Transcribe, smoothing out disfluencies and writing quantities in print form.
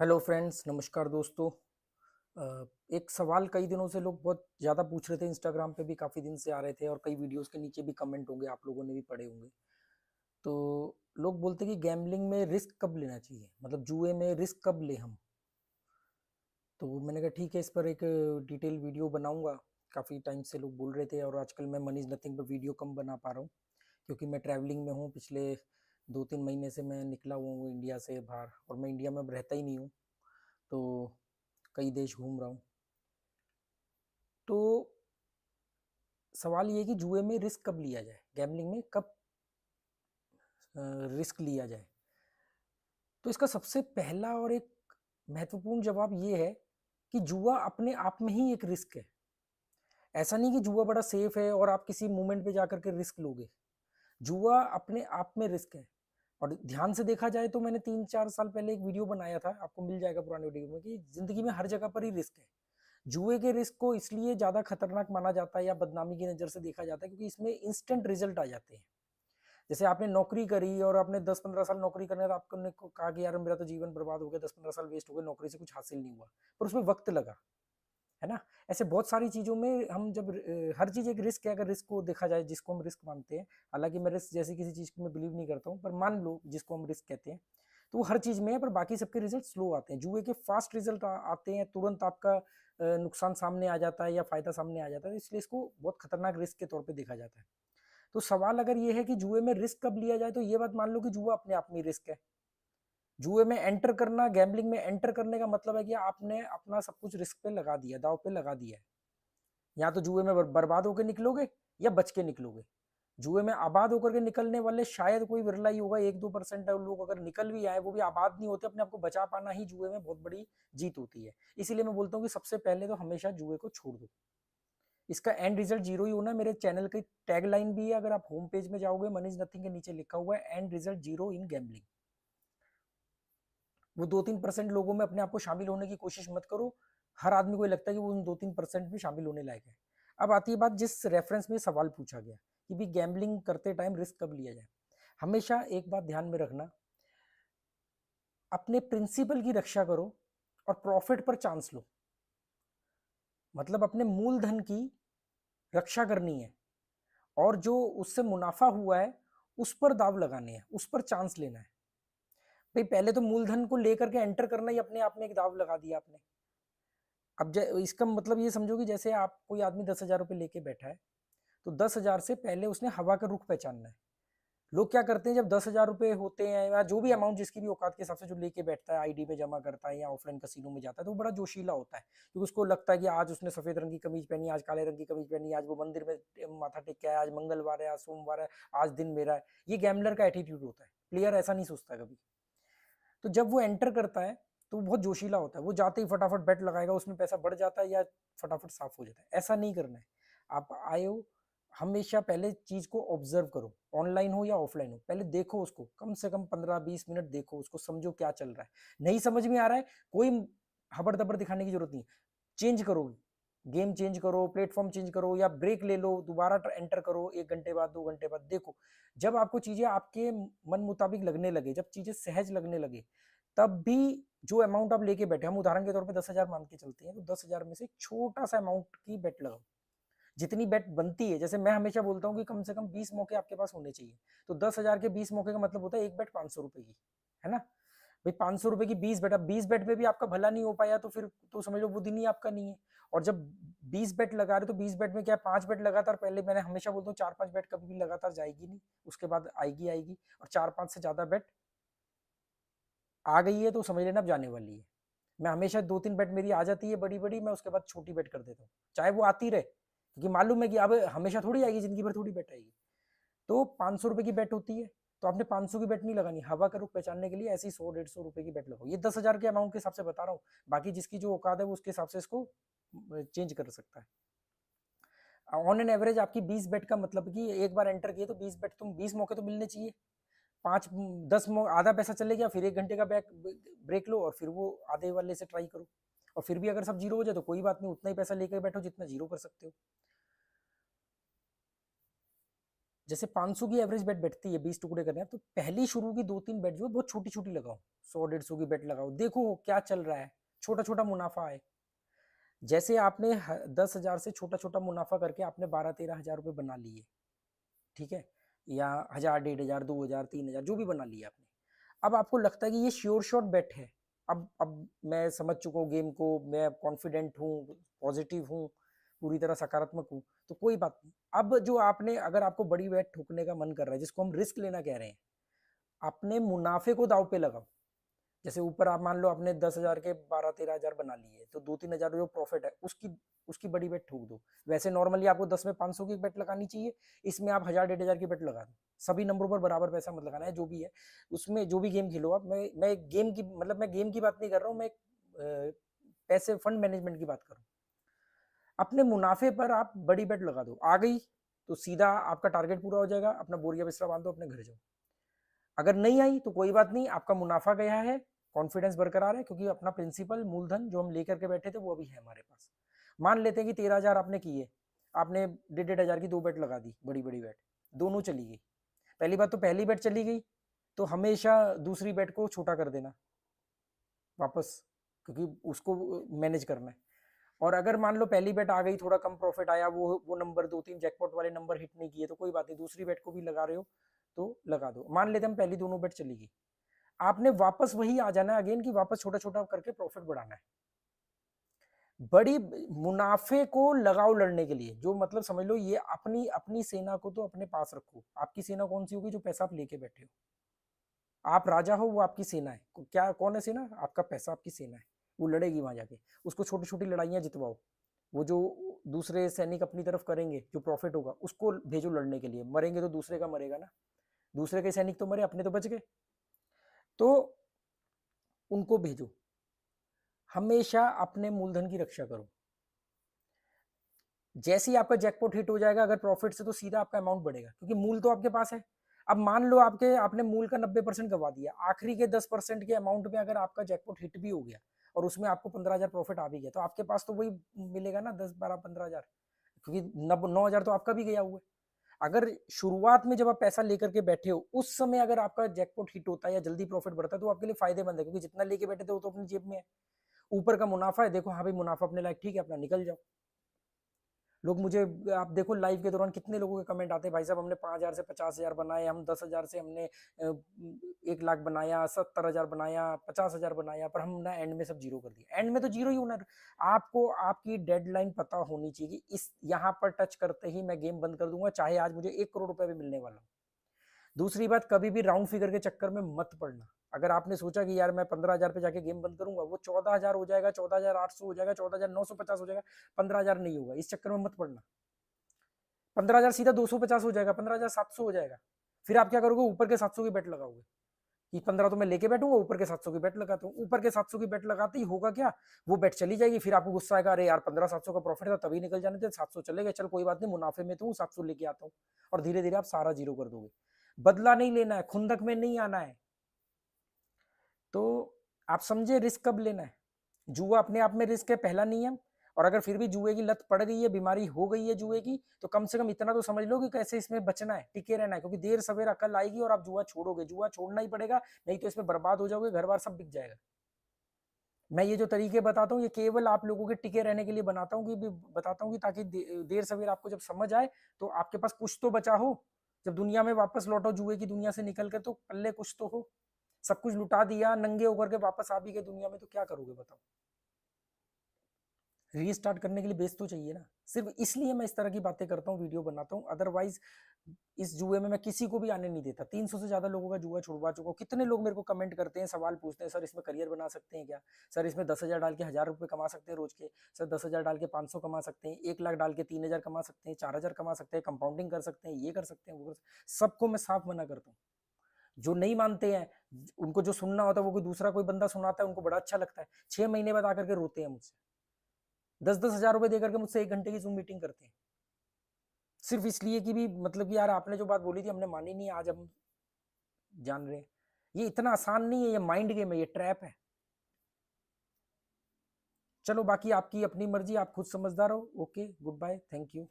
Hello friends, नमस्कार दोस्तों। एक सवाल कई दिनों से लोग बहुत ज़्यादा पूछ रहे थे, इंस्टाग्राम पे भी काफ़ी दिन से आ रहे थे और कई वीडियोस के नीचे भी कमेंट होंगे, आप लोगों ने भी पढ़े होंगे। तो लोग बोलते हैं कि गैम्बलिंग में रिस्क कब लेना चाहिए, मतलब जुए में रिस्क कब ले हम। तो मैंने कहा ठीक है, इस पर एक डिटेल वीडियो बनाऊंगा। काफ़ी टाइम से लोग बोल रहे थे और आजकल मैं मनी इज़ नथिंग पर वीडियो कम बना पा रहा हूँ क्योंकि मैं ट्रैवलिंग में हूँ। पिछले 2-3 महीने से मैं निकला हुआ हूँ इंडिया से बाहर, और मैं इंडिया में अब रहता ही नहीं हूँ। तो कई देश घूम रहा हूँ। तो सवाल ये है कि जुए में रिस्क कब लिया जाए, गैम्बलिंग में कब रिस्क लिया जाए। तो इसका सबसे पहला और एक महत्वपूर्ण जवाब ये है कि जुआ अपने आप में ही एक रिस्क है। ऐसा नहीं कि जुआ बड़ा सेफ है और आप किसी मूवमेंट पे जाकर के रिस्क लोगे। जुआ अपने आप में रिस्क है। और ध्यान से देखा जाए तो मैंने 3-4 साल पहले एक वीडियो बनाया था, आपको मिल जाएगा पुराने वीडियो में, कि जिंदगी में हर जगह पर ही रिस्क है। जुए के रिस्क को इसलिए ज्यादा खतरनाक माना जाता है या बदनामी की नजर से देखा जाता है क्योंकि इसमें इंस्टेंट रिजल्ट आ जाते हैं। जैसे आपने नौकरी करी और आपने 10-15 साल नौकरी करने तो आपको कहा कि यार मेरा तो जीवन बर्बाद हो गया, 10-15 साल वेस्ट हो गए, नौकरी से कुछ हासिल नहीं हुआ, पर उसमें वक्त लगा, है ना। ऐसे बहुत सारी चीजों में हम जब हर चीज एक रिस्क है, अगर रिस्क को देखा जाए, जिसको हम रिस्क मानते हैं। हालांकि मैं रिस्क जैसी किसी चीज को मैं बिलीव नहीं करता हूँ, पर मान लो जिसको हम रिस्क कहते हैं, तो वो हर चीज में है, पर बाकी सबके रिजल्ट स्लो आते हैं। जुए के फास्ट रिजल्ट आते हैं, तुरंत आपका नुकसान सामने आ जाता है या फायदा सामने आ जाता है, इसलिए इसको बहुत खतरनाक रिस्क के तौर पर देखा जाता है। तो सवाल अगर ये है कि जुए में रिस्क कब लिया जाए, तो ये बात मान लो कि जुआ अपने आप में रिस्क है। जुए में एंटर करना, गैम्बलिंग में एंटर करने का मतलब है कि आपने अपना सब कुछ रिस्क पे लगा दिया, दाव पे लगा दिया है। या तो जुए में बर्बाद होकर निकलोगे या बच के निकलोगे। जुए में आबाद होकर के निकलने वाले शायद कोई विरला ही होगा, 1-2% लोग अगर निकल भी आए, वो भी आबाद नहीं होते। अपने आप को बचा पाना ही जुए में बहुत बड़ी जीत होती है। इसीलिए मैं बोलता हूँ कि सबसे पहले तो हमेशा जुए को छोड़ दो। इसका एंड रिजल्ट जीरो ही होना। मेरे चैनल की टैगलाइन भी है, अगर आप होम पेज में जाओगे, मनी इज नथिंग के नीचे लिखा हुआ है, and result zero in gambling. वो 2-3% लोगों में अपने आप को शामिल होने की कोशिश मत करो। हर आदमी को लगता है कि वो उन 2-3% में शामिल होने लायक है। अब आती है बात जिस रेफरेंस में सवाल पूछा गया कि भी गैम्बलिंग करते टाइम रिस्क कब लिया जाए। हमेशा एक बात ध्यान में रखना, अपने प्रिंसिपल की रक्षा करो और प्रॉफिट पर चांस लो। मतलब अपने मूलधन की रक्षा करनी है, और जो उससे मुनाफा हुआ है उस पर दाव लगाने हैं, उस पर चांस लेना है। भाई पहले तो मूलधन को लेकर के एंटर करना ही अपने आप में एक दाव लगा दिया आपने। अब इसका मतलब ये समझो कि जैसे आप, कोई आदमी 10,000 रुपये लेके बैठा है, तो 10,000 से पहले उसने हवा का रुख पहचानना है। लोग क्या करते हैं, जब 10,000 रुपये होते हैं या जो भी अमाउंट जिसकी भी औकात के हिसाब से जो लेके बैठता है, आईडी में जमा करता है या ऑफलाइन कसीनो में जाता है, तो वो बड़ा जोशीला होता है क्योंकि उसको लगता है कि आज उसने सफेद रंग की कमीज पहनी, आज काले रंग की कमीज पहनी, आज वो मंदिर में माथा टेक के आया, आज मंगलवार है, आज सोमवार है, आज दिन मेरा है। ये गैमलर का एटीट्यूड होता है। प्लेयर ऐसा नहीं सोचता कभी। तो जब वो एंटर करता है तो वो बहुत जोशीला होता है, वो जाते ही फटाफट बेट लगाएगा, उसमें पैसा बढ़ जाता है या फटाफट साफ हो जाता है। ऐसा नहीं करना है। आप आए हो, हमेशा पहले चीज को ऑब्जर्व करो, ऑनलाइन हो या ऑफलाइन हो, पहले देखो उसको, कम से कम 15-20 मिनट देखो उसको, समझो क्या चल रहा है। नहीं समझ में आ रहा है, कोई हबड़ दबड़ दिखाने की जरूरत नहीं। चेंज करो, गेम चेंज करो, प्लेटफॉर्म चेंज करो, या ब्रेक ले लो, दोबारा एंटर करो, 1 घंटे बाद, 2 घंटे बाद देखो। जब आपको चीजें आपके मन मुताबिक लगने लगे, जब चीजें सहज लगने लगे, तब भी जो अमाउंट आप लेके बैठे, हम उदाहरण के तौर पे 10,000 मान के चलते हैं, तो 10,000 में से छोटा सा अमाउंट की बेट लगाओ। जितनी बेट बनती है, जैसे मैं हमेशा बोलता हूँ कि कम से कम 20 मौके आपके पास होने चाहिए। तो 10,000 के 20 मौके का मतलब होता है एक बेट 500 रुपए की, है ना। भाई 500 रुपए की 20 बेट, अब 20 बेट में भी आपका भला नहीं हो पाया तो फिर तो समझ लो वो दिन ही आपका नहीं है। और जब 20 बेट लगा रहे तो 20 बेट में क्या, 5 बेट लगातार, पहले मैंने हमेशा बोलता हूँ 4-5 बेट कभी भी लगातार जाएगी नहीं, उसके बाद आएगी आएगी। और 4-5 से ज्यादा बेट आ गई है तो समझ लेना अब जाने वाली है। मैं हमेशा 2-3 बेट मेरी आ जाती है बड़ी बड़ी, मैं उसके बाद छोटी बेट कर देता हूँ, चाहे वो आती रहे, क्योंकि मालूम है कि अब हमेशा थोड़ी आएगी, जिंदगी भर थोड़ी बेट आएगी। तो 500 रुपए की बेट होती है, तो आपने 500 की बेट नहीं लगानी, हवा का रुख पहचानने के लिए ऐसी 100-150 रुपए की बेट लगाओ। ये 10,000 के अमाउंट के हिसाब से बता रहा हूँ, बाकी जिसकी जो औकात है वो उसके हिसाब से इसको चेंज कर सकता है। ऑन एन एवरेज आपकी 20 बेट का मतलब कि एक बार एंटर किए तो 20 बेट, तुम 20 मौके तो मिलने चाहिए। 5-10 आधा पैसा चले गया, फिर 1 घंटे का बैक ब्रेक लो और फिर वो आधे वाले से ट्राई करो। और फिर भी अगर सब जीरो हो जाए तो कोई बात नहीं, उतना ही पैसा लेकर बैठो जितना जीरो कर सकते हो। जैसे 500 की एवरेज बेट बैठती है, 20 टुकड़े करने हैं, तो पहली शुरू की 2-3 बेट जो है बहुत छोटी छोटी लगाओ, 100-150 की बेट लगाओ, देखो क्या चल रहा है, छोटा छोटा मुनाफा आए। जैसे आपने 10,000 से छोटा छोटा मुनाफा करके आपने 12-13 हज़ार रुपये बना लिए, ठीक है, या 1,000, 1,500, 2,000, 3,000 जो भी बना लिया आपने। अब आपको लगता है कि ये श्योर शॉट बेट है, अब मैं समझ चुका हूँ गेम को, मैं कॉन्फिडेंट हूँ, पॉजिटिव हूँ, पूरी तरह सकारात्मक हूँ, तो कोई बात नहीं। अब जो आपने, अगर आपको बड़ी बेट ठोकने का मन कर रहा है, जिसको हम रिस्क लेना कह रहे हैं, अपने मुनाफे को दाव पे लगाओ। जैसे ऊपर आप मान लो आपने 10,000 के 12-13 हज़ार बना लिए, तो 2-3 हज़ार जो प्रॉफिट है उसकी उसकी बड़ी बेट ठोक दो। वैसे नॉर्मली आपको 10 में 500 की बेट लगानी चाहिए, इसमें आप 1,000-1,500 की बेट लगा दो। सभी नंबरों पर बराबर पैसा मत लगाना है, जो भी है उसमें, जो भी गेम खेलो आप। मैं गेम की, मतलब मैं गेम की बात नहीं कर रहा हूँ, मैं पैसे फंड मैनेजमेंट की बात कर रहा हूँ। अपने मुनाफे पर आप बड़ी बेट लगा दो, आ गई तो सीधा आपका टारगेट पूरा हो जाएगा, अपना बोरिया बिस्तरा बांध दो, अपने घर जाओ। अगर नहीं आई तो कोई बात नहीं, आपका मुनाफा गया है, कॉन्फिडेंस बरकरार है, क्योंकि अपना प्रिंसिपल मूलधन जो हम लेकर के बैठे थे वो अभी है हमारे पास। मान लेते हैं कि 13,000 आपने किए, आपने 1,500 की 2 बेट लगा दी, बड़ी बड़ी बेट, दोनों चली गई। पहली बात तो पहली बेट चली गई, तो हमेशा दूसरी बेट को छोटा कर देना वापस, क्योंकि उसको मैनेज करना है। और अगर मान लो पहली बेट आ गई, थोड़ा कम प्रॉफिट आया, वो नंबर 2-3 जैकपॉट वाले नंबर हिट नहीं किए, तो कोई बात नहीं, दूसरी बेट को भी लगा रहे हो तो लगा दो। मान लेते हम पहली दोनों बेट चली गई, आपने वापस वही आ जाना है अगेन, कि वापस छोटा छोटा करके प्रॉफिट बढ़ाना है। बड़ी मुनाफे को लगाओ लड़ने के लिए, जो मतलब समझ लो ये अपनी अपनी सेना को तो अपने पास रखो। आपकी सेना कौन सी होगी? जो पैसा आप लेके बैठे हो। आप राजा हो, वो आपकी सेना है। क्या कौन है सेना? आपका पैसा आपकी सेना है, वो लड़ेगी वहां जाके। उसको छोटी छोटी लड़ाइयां जितवाओ, वो जो दूसरे सैनिक अपनी तरफ करेंगे, जो प्रॉफिट होगा उसको भेजो लड़ने के लिए। मरेंगे तो दूसरे का मरेगा ना, दूसरे के सैनिक तो मरे, अपने तो बच गए, तो उनको भेजो। हमेशा अपने मूलधन की रक्षा करो। जैसे ही आपका जैकपॉट हिट हो जाएगा अगर प्रॉफिट से, तो सीधा आपका अमाउंट बढ़ेगा, क्योंकि मूल तो आपके पास है। अब मान लो आपने मूल का 90% गवा दिया, आखिरी के 10% के अमाउंट में अगर आपका जैकपॉट हिट भी हो गया और उसमें आपको 15,000 प्रॉफिट आ भी गया, तो आपके पास तो वही मिलेगा ना, 10, 12, 15,000, क्योंकि 9,000 तो आपका भी गया हुआ है। अगर शुरुआत में जब आप पैसा लेकर के बैठे हो, उस समय अगर आपका जैकपॉट हिट होता है या जल्दी प्रॉफिट बढ़ता है, तो आपके लिए फायदेमंद है, क्योंकि जितना लेके बैठे थे वो तो अपनी जेब में है। ऊपर का मुनाफा है, देखो हाँ भाई मुनाफा अपने लायक ठीक है, अपना निकल जाओ। लोग मुझे, आप देखो लाइव के दौरान कितने लोगों के कमेंट आते हैं, भाई साहब हमने 5,000 से 50,000 बनाए, हम 10,000 से हमने 1 लाख बनाया, 70,000 बनाया, 50,000 बनाया, पर हम ना एंड में सब जीरो कर दिया। एंड में तो जीरो ही होना। आपको आपकी डेडलाइन पता होनी चाहिए कि इस यहाँ पर टच करते ही मैं गेम बंद कर दूंगा, चाहे आज मुझे 1 करोड़ रुपए भी मिलने वाला हो। दूसरी बात, कभी भी राउंड फिगर के चक्कर में मत पड़ना। अगर आपने सोचा कि यार मैं 15,000 पे जाके गेम बंद करूंगा, वो 14,000 हो जाएगा, 14,800 हो जाएगा, 14,950 हो जाएगा, 15,000 नहीं होगा। इस चक्कर में मत पड़ना। 15,000 सीधा 250 हो जाएगा, 15,700 हो जाएगा। फिर आप क्या करोगे? ऊपर के 700 की बेट लगाओगे कि 15 तो मैं लेके बैठूंगा, ऊपर के 700 की बेट लगाता हूँ। ऊपर के 700 की बेट लगाते ही होगा क्या, वो बेट चली जाएगी, फिर आपको गुस्सा आएगा, अरे यार 15,700 का प्रॉफिट था तभी निकल जाने थे, 700 चले गए, चल कोई बात नहीं, मुनाफे में तो हूँ, 700 लेके आता हूँ। और धीरे धीरे आप सारा जीरो कर दोगे। बदला नहीं लेना है, खुंदक में नहीं आना है। तो आप समझे रिस्क कब लेना है। जुआ अपने आप में रिस्क है, पहला नियम। और अगर फिर भी जुए की लत पड़ गई है, बीमारी हो गई है जुए की, तो कम से कम इतना तो समझ लो कि कैसे इसमें बचना है, टिके रहना है, क्योंकि देर सवेर अकल आएगी और आप जुआ छोड़ोगे। जुआ छोड़ना ही पड़ेगा, नहीं तो इसमें बर्बाद हो जाओगे, घर बार सब बिक जाएगा। मैं ये जो तरीके बताता हूँ, ये केवल आप लोगों के टिके रहने के लिए बनाता हूँ, कि बताता हूँ कि ताकि देर सवेर आपको जब समझ आए तो आपके पास कुछ तो बचा हो। जब दुनिया में वापस लौटो, जुए की दुनिया से निकल कर, तो पल्ले कुछ तो हो। सब कुछ लुटा दिया, नंगे होकर के वापस आ भी गए दुनिया में, तो क्या करोगे बताओ। रीस्टार्ट करने के लिए बेस तो चाहिए ना। सिर्फ इसलिए मैं इस तरह की बातें करता हूँ, वीडियो बनाता हूँ। अदरवाइज इस जुए में मैं किसी को भी आने नहीं देता। 300 से ज्यादा लोगों का जुआ छुड़वा चुका हूँ। कितने लोग मेरे को कमेंट करते हैं, सवाल पूछते हैं, सर इसमें करियर बना सकते हैं क्या? सर इसमें 10,000 डाल के 1,000 रुपये कमा सकते हैं रोज के? सर 10,000 डाल के 500 कमा सकते हैं, 1 लाख डाल के 3,000 कमा सकते हैं, 4,000 कमा सकते हैं, कंपाउंडिंग कर सकते हैं, ये कर सकते हैं, वो कर सकते हैं। सबको मैं साफ मना करता हूँ। जो नहीं मानते हैं, उनको जो सुनना होता है वो कोई दूसरा कोई बंदा सुनाता है, उनको बड़ा अच्छा लगता है। 6 महीने बाद आकर के रोते हैं मुझसे, 10-10 हज़ार रुपए देकर के मुझसे 1 घंटे की जूम मीटिंग करते हैं, सिर्फ इसलिए कि भी मतलब कि यार आपने जो बात बोली थी हमने मानी नहीं, आज हम जान रहे हैं। ये इतना आसान नहीं है, ये माइंड गेम है, ये ट्रैप है। चलो बाकी आपकी अपनी मर्जी, आप खुद समझदार हो। Okay, good bye, thank you.